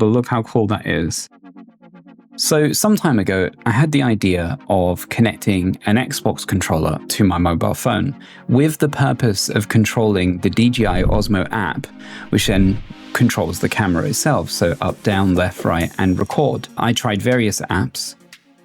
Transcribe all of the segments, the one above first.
but look how cool that is. So some time ago, I had the idea of connecting an Xbox controller to my mobile phone with the purpose of controlling the DJI Osmo app, which then controls the camera itself, so up, down, left, right, and record. I tried various apps,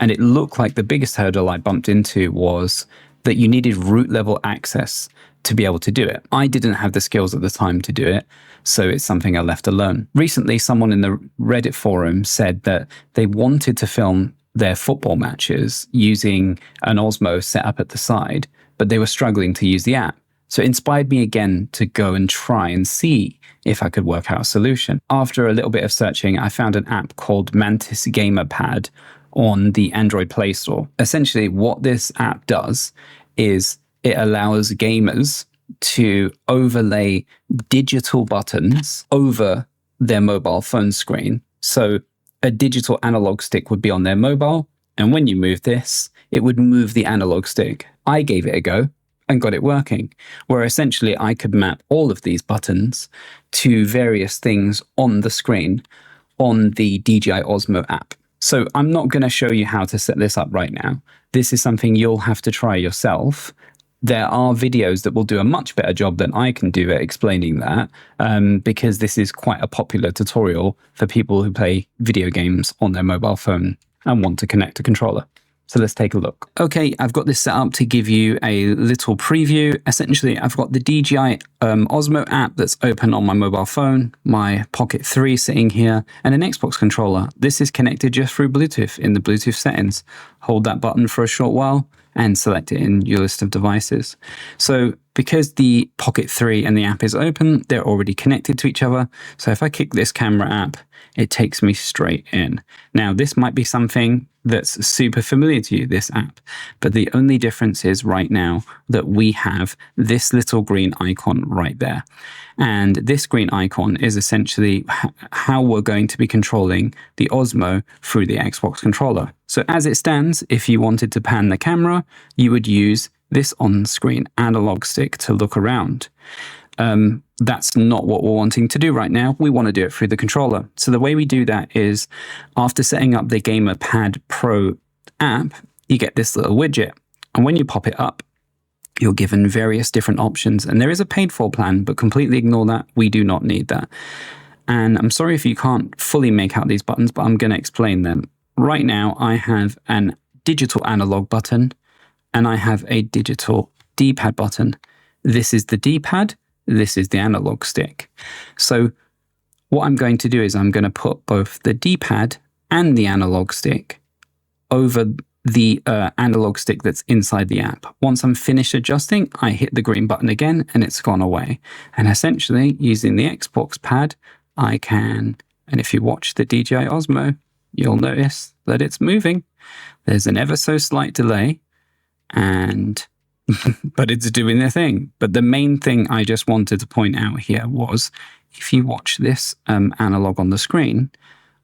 and it looked like the biggest hurdle I bumped into was that you needed root level access to be able to do it. I didn't have the skills at the time to do it, so it's something I left alone. Recently, someone in the Reddit forum said that they wanted to film their football matches using an Osmo set up at the side, but they were struggling to use the app. So it inspired me again to go and try and see if I could work out a solution. After a little bit of searching, I found an app called Mantis Gamerpad on the Android Play Store. Essentially, what this app does is it allows gamers to overlay digital buttons over their mobile phone screen. So a digital analog stick would be on their mobile, and when you move this, it would move the analog stick. I gave it a go and got it working, where essentially I could map all of these buttons to various things on the screen on the DJI Osmo app. So I'm not going to show you how to set this up right now. This is something you'll have to try yourself. There are videos that will do a much better job than I can do at explaining that, because this is quite a popular tutorial for people who play video games on their mobile phone and want to connect a controller. So let's take a look. Okay, I've got this set up to give you a little preview. Essentially, I've got the DJI Osmo app that's open on my mobile phone, my Pocket 3 sitting here, and an Xbox controller. This is connected just through Bluetooth in the Bluetooth settings. Hold that button for a short while and select it in your list of devices. So because the Pocket 3 and the app is open, they're already connected to each other. So if I kick this camera app, it takes me straight in. Now, this might be something that's super familiar to you, this app, but the only difference is right now that we have this little green icon right there. And this green icon is essentially how we're going to be controlling the Osmo through the Xbox controller. So as it stands, if you wanted to pan the camera, you would use this on-screen analog stick to look around. That's not what we're wanting to do right now. We want to do it through the controller. So the way we do that is after setting up the Gamepad Pro app, you get this little widget. And when you pop it up, you're given various different options. And there is a paid for plan, but completely ignore that. We do not need that. And I'm sorry if you can't fully make out these buttons, but I'm going to explain them. Right now, I have an digital analog button and I have a digital D-pad button. This is the D-pad. This is the analog stick. So what I'm going to do is I'm going to put both the D-pad and the analog stick over the analog stick that's inside the app. Once I'm finished adjusting, I hit the green button again and it's gone away. And essentially using the Xbox pad, I can, and if you watch the DJI Osmo, you'll notice that it's moving. There's an ever so slight delay, and but it's doing the thing. But the main thing I just wanted to point out here was, if you watch this analog on the screen,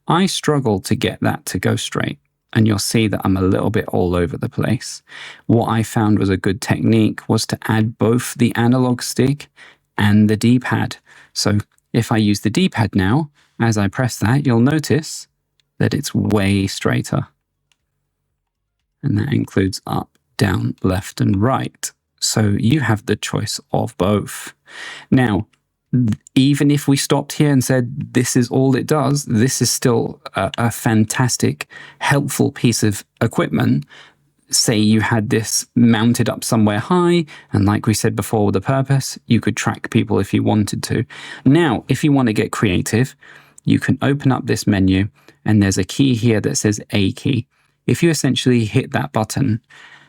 I struggle to get that to go straight. And you'll see that I'm a little bit all over the place. What I found was a good technique was to add both the analog stick and the D-pad. So if I use the D-pad now, as I press that, you'll notice that it's way straighter. And that includes up, down, left, and right. So you have the choice of both. Now, even if we stopped here and said this is all it does, this is still a fantastic, helpful piece of equipment. Say you had this mounted up somewhere high, and like we said before, with a purpose, you could track people if you wanted to. Now, if you want to get creative, you can open up this menu, and there's a key here that says A key. If you essentially hit that button,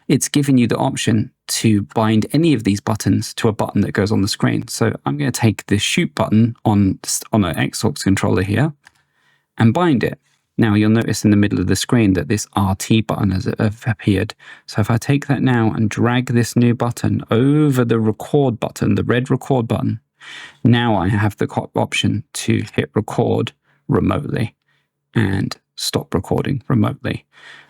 it's giving you the option to bind any of these buttons to a button that goes on the screen. So I'm going to take the shoot button on an Xbox controller here and bind it. Now you'll notice in the middle of the screen that this RT button has appeared. So if I take that now and drag this new button over the record button, the red record button, now I have the option to hit record remotely and stop recording remotely.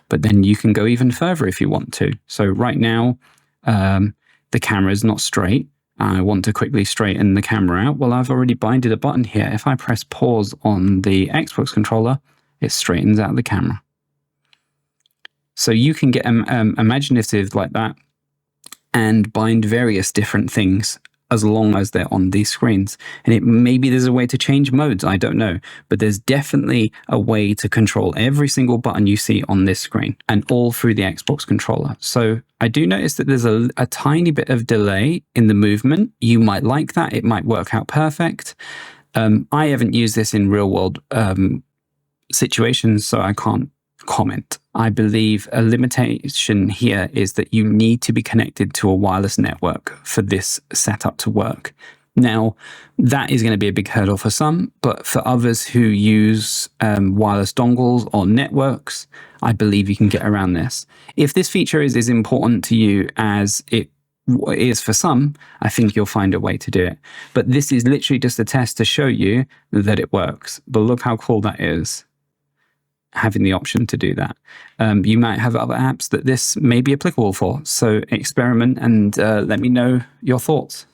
But then you can go even further if you want to. So right now, the camera is not straight, I want to quickly straighten the camera out. Well, I've already binded a button here. If I press pause on the Xbox controller, it straightens out the camera. So you can get imaginative like that and bind various different things as long as they're on these screens. And maybe there's a way to change modes, I don't know, but there's definitely a way to control every single button you see on this screen, and all through the Xbox controller. So I do notice that there's a tiny bit of delay in the movement. You might like that. It might work out perfect. I haven't used this in real world situations, so I can't comment. I believe a limitation here is that you need to be connected to a wireless network for this setup to work. Now, that is going to be a big hurdle for some, but for others who use wireless dongles or networks, I believe you can get around this. If this feature is as important to you as it is for some, I think you'll find a way to do it. But this is literally just a test to show you that it works. But look how cool that is, having the option to do that. You might have other apps that this may be applicable for. So experiment and let me know your thoughts.